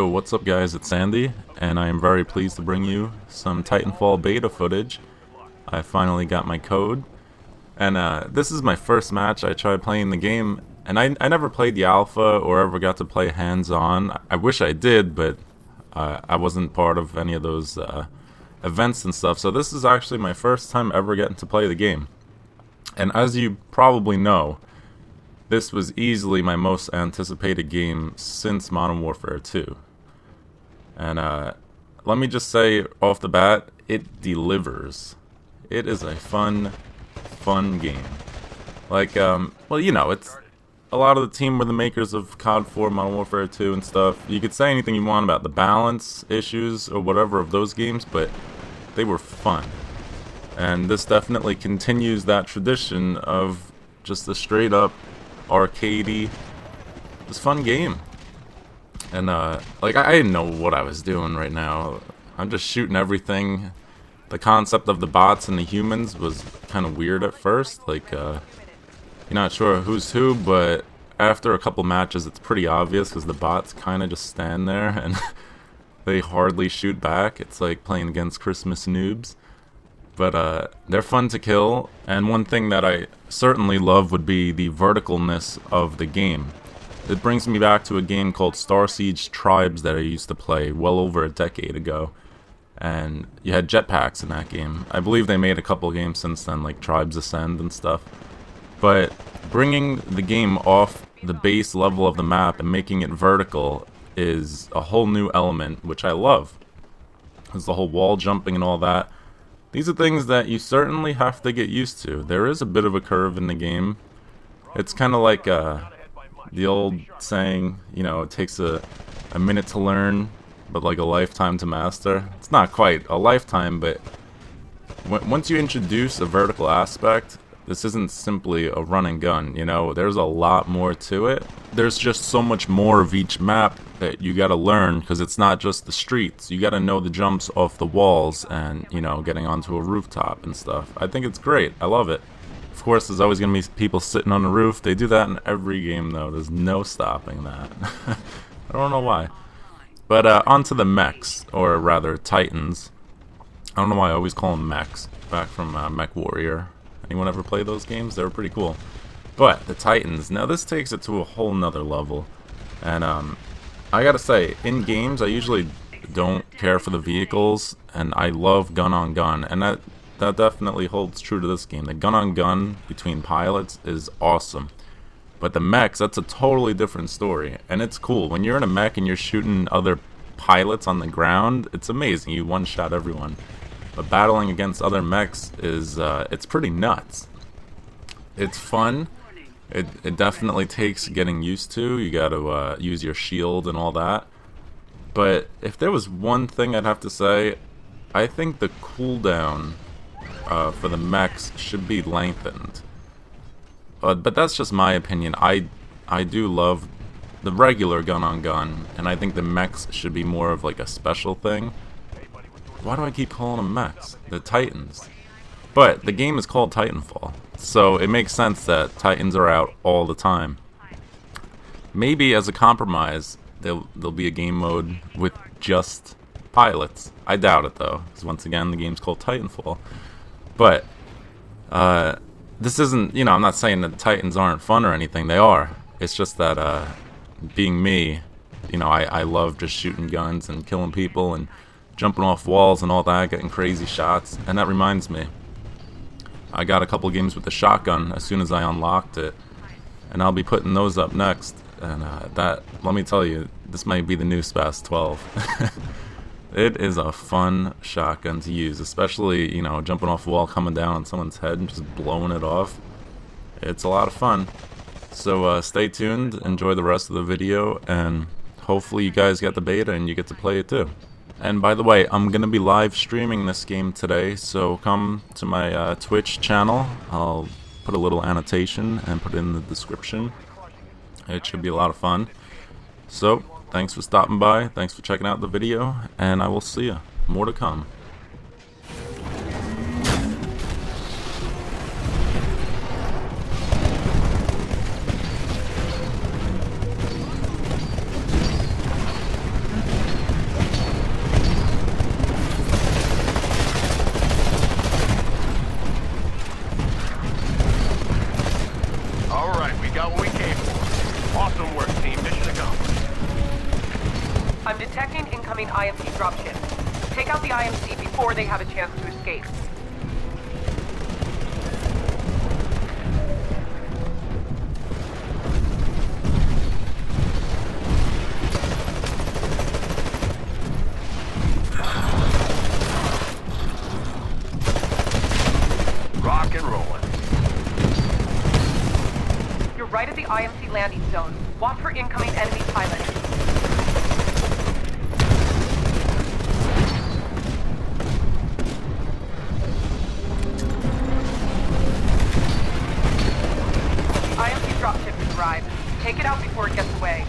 Yo, what's up guys, it's Sandy, and I am very pleased to bring you some Titanfall beta footage. I finally got my code, and this is my first match. I tried playing the game, and I never played the alpha or ever got to play hands-on. I wish I did, but I wasn't part of any of those events and stuff, so this is actually my first time ever getting to play the game. And as you probably know, this was easily my most anticipated game since Modern Warfare 2. And let me just say off the bat, it delivers. It is a fun game. Like, well, you know, it's a lot of the team were the makers of COD 4, Modern Warfare 2 and stuff. You could say anything you want about the balance issues or whatever of those games, but they were fun. And this definitely continues that tradition of just a straight up arcadey, just fun game. And like I didn't know what I was doing right now. I'm just shooting everything. The concept of the bots and the humans was kind of weird at first. Like you're not sure who's who, but after a couple matches it's pretty obvious because the bots kind of just stand there and they hardly shoot back. It's like playing against Christmas noobs. But they're fun to kill, and one thing that I certainly love would be the verticalness of the game. It brings me back to a game called Star Siege Tribes that I used to play well over a decade ago, and you had jetpacks in that game. I believe they made a couple games since then, like Tribes Ascend and stuff. But bringing the game off the base level of the map and making it vertical is a whole new element, which I love. There's the whole wall jumping and all that. These are things that you certainly have to get used to. There is a bit of a curve in the game. It's kind of like the old saying, you know, it takes a minute to learn, but like a lifetime to master. It's not quite a lifetime, but once you introduce a vertical aspect, this isn't simply a run and gun, you know, there's a lot more to it. There's just so much more of each map that you gotta learn, because it's not just the streets. You gotta know the jumps off the walls and, you know, getting onto a rooftop and stuff. I think it's great. I love it. Of course, there's always gonna be people sitting on the roof. They do that in every game, though. There's no stopping that. I don't know why. But onto the mechs, or rather Titans. I don't know why I always call them mechs. Back from Mech Warrior. Anyone ever play those games? They were pretty cool. But the Titans, now this takes it to a whole nother level. And I gotta say, in games I usually don't care for the vehicles, and I love gun on gun, and that definitely holds true to this game. The gun on gun between pilots is awesome. But the mechs, that's a totally different story, and it's cool. When you're in a mech and you're shooting other pilots on the ground, it's amazing. You one-shot everyone. But battling against other mechs is, it's pretty nuts. It's fun. It definitely takes getting used to. You gotta use your shield and all that. But if there was one thing I'd have to say, I think the cooldown for the mechs should be lengthened. But that's just my opinion. I do love the regular gun on gun, and I think the mechs should be more of like a special thing. Why do I keep calling them mechs? The Titans. But the game is called Titanfall, so it makes sense that Titans are out all the time. Maybe as a compromise, there'll be a game mode with just pilots. I doubt it though, because once again, the game's called Titanfall. But this isn't, you know, I'm not saying that Titans aren't fun or anything. They are. It's just that being me, you know, I love just shooting guns and killing people and jumping off walls and all that, getting crazy shots. And that reminds me, I got a couple games with the shotgun as soon as I unlocked it, and I'll be putting those up next. And that, let me tell you, this might be the new SPAS 12. It is a fun shotgun to use, especially, you know, jumping off a wall, coming down on someone's head and just blowing it off. It's a lot of fun. So stay tuned, enjoy the rest of the video, and hopefully you guys get the beta and you get to play it too. And by the way, I'm going to be live streaming this game today, so come to my Twitch channel. I'll put a little annotation and put it in the description. It should be a lot of fun. So, thanks for stopping by, thanks for checking out the video, and I will see you. More to come. I'm detecting incoming IMC dropship. Take out the IMC before they have a chance to escape. Rock and rolling. You're right at the IMC landing zone. Watch for incoming enemy pilots. The IMC dropship has arrived. Take it out before it gets away.